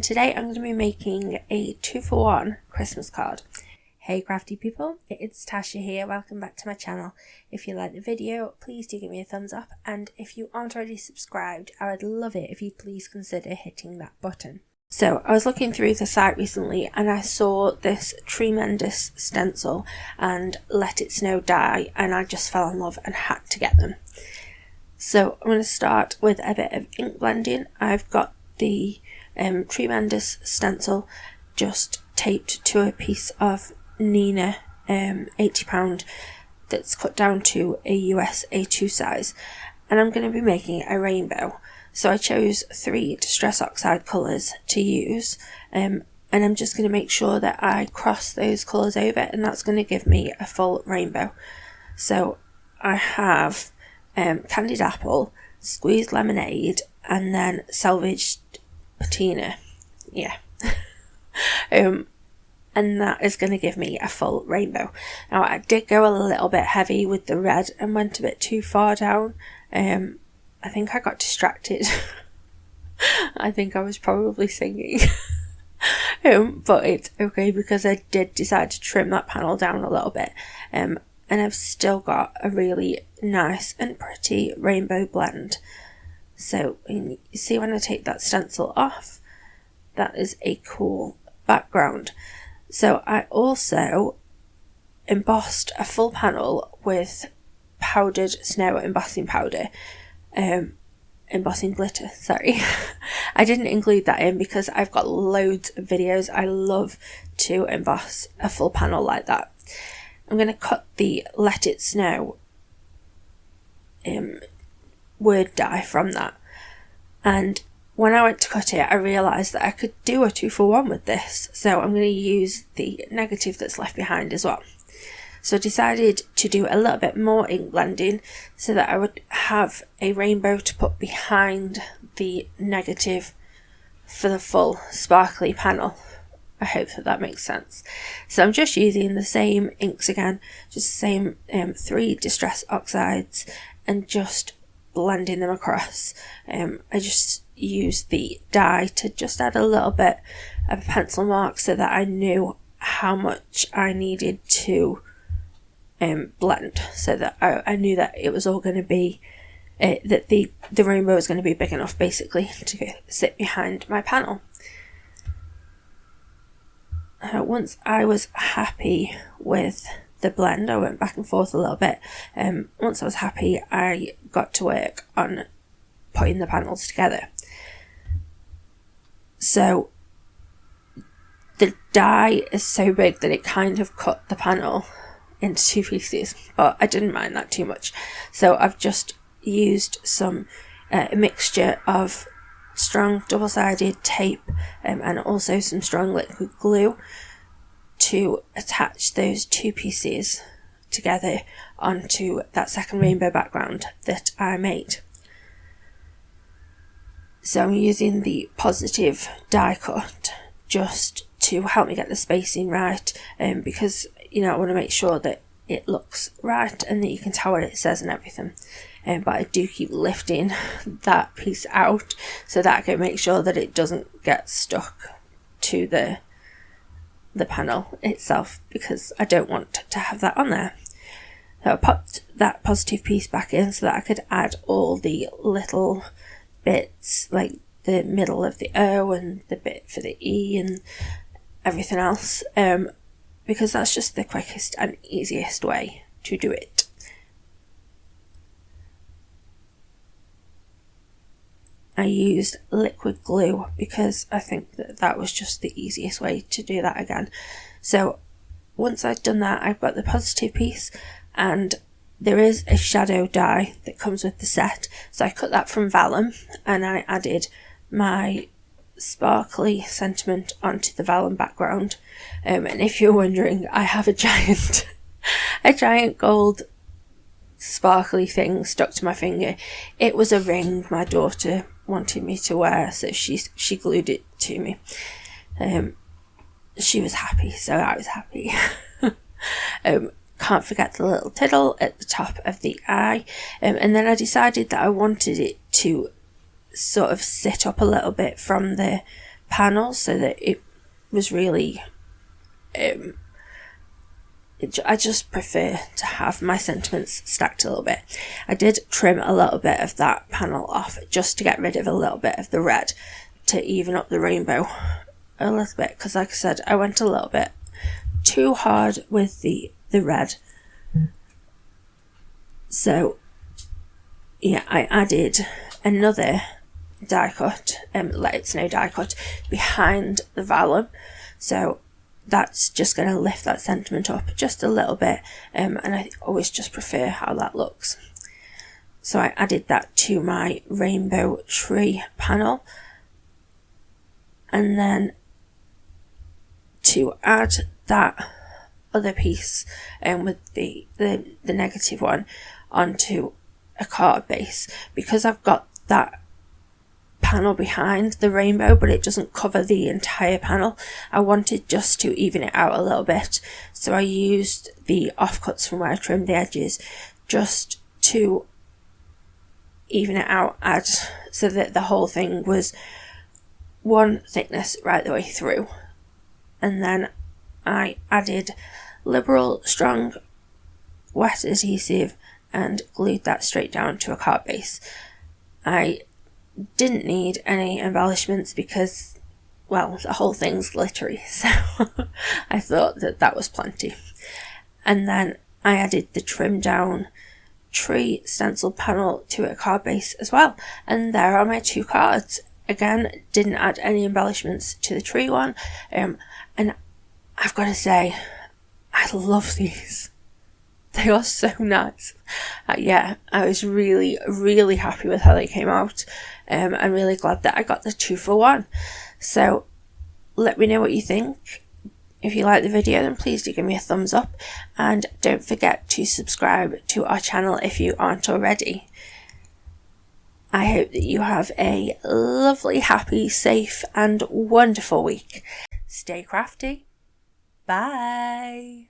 Today I'm going to be making a 2-for-1 Christmas card. Hey crafty people, it's Tasha here, welcome back to my channel. If you like the video, please do give me a thumbs up, and if you aren't already subscribed, I would love it if you'd please consider hitting that button. So I was looking through the site recently and I saw this tremendous stencil and Let It Snow die, and I just fell in love and had to get them. So I'm going to start with a bit of ink blending. I've got the tremendous stencil just taped to a piece of Nina £80 that's cut down to a US A2 size, and I'm going to be making a rainbow. So I chose 3 Distress Oxide colours to use, and I'm just going to make sure that I cross those colours over, and that's going to give me a full rainbow. So I have candied apple, squeezed lemonade, and then salvaged patina, and that is going to give me a full rainbow. Now I did go a little bit heavy with the red and went a bit too far down. I think I got distracted. I think I was probably singing. But it's okay because I did decide to trim that panel down a little bit, and I've still got a really nice and pretty rainbow blend. So you see when I take that stencil off, that is a cool background. So I also embossed a full panel with powdered snow embossing powder, embossing glitter, sorry. I didn't include that in because I've got loads of videos. I love to emboss a full panel like that. I'm going to cut the Let It Snow word die from that, and when I went to cut it I realised that I could do a 2-for-1 with this, so I'm going to use the negative that's left behind as well. So I decided to do a little bit more ink blending so that I would have a rainbow to put behind the negative for the full sparkly panel. I hope that makes sense. So I'm just using the same inks again, just the same 3 Distress Oxides, and just blending them across. I just used the die to just add a little bit of a pencil mark so that I knew how much I needed to blend, so that I knew that it was all going to be that the rainbow was going to be big enough basically to sit behind my panel. Once I was happy with the blend, I went back and forth a little bit. Once I was happy, I got to work on putting the panels together. So the die is so big that it kind of cut the panel into 2 pieces, but I didn't mind that too much. So I've just used some a mixture of strong double-sided tape and also some strong liquid glue to attach those 2 pieces together onto that second rainbow background that I made. So I'm using the positive die cut just to help me get the spacing right, because I want to make sure that it looks right and that you can tell what it says and everything. But I do keep lifting that piece out so that I can make sure that it doesn't get stuck to the panel itself, because I don't want to have that on there. So I popped that positive piece back in so that I could add all the little bits, like the middle of the O and the bit for the E and everything else, because that's just the quickest and easiest way to do it. I used liquid glue because I think that was just the easiest way to do that again. So once I've done that, I've got the positive piece, and there is a shadow die that comes with the set. So I cut that from vellum and I added my sparkly sentiment onto the vellum background. And if you're wondering, I have a giant gold sparkly thing stuck to my finger. It was a ring my daughter wanted me to wear, so she glued it to me. She was happy, so I was happy. Can't forget the little tiddle at the top of the eye, and then I decided that I wanted it to sort of sit up a little bit from the panel so that it was really I just prefer to have my sentiments stacked a little bit. I did trim a little bit of that panel off just to get rid of a little bit of the red to even up the rainbow a little bit, because like I said, I went a little bit too hard with the red. So yeah, I added another die cut, Let It Snow die cut behind the vellum, so that's just going to lift that sentiment up just a little bit, and I always just prefer how that looks. So I added that to my rainbow tree panel, and then to add that other piece with the negative one onto a card base, because I've got that panel behind the rainbow but it doesn't cover the entire panel. I wanted just to even it out a little bit, so I used the offcuts from where I trimmed the edges just to even it out, so that the whole thing was one thickness right the way through. And then I added Liberal Strong wet adhesive and glued that straight down to a card base. I didn't need any embellishments because, well, the whole thing's glittery, so I thought that was plenty. And then I added the trim down tree stencil panel to a card base as well, and there are my two cards. Again, didn't add any embellishments to the tree one, and I've got to say, I love these. They are so nice. Yeah, I was really, really happy with how they came out. I'm really glad that I got the 2-for-1. So let me know what you think. If you like the video, then please do give me a thumbs up, and don't forget to subscribe to our channel if you aren't already. I hope that you have a lovely, happy, safe and wonderful week. Stay crafty. Bye.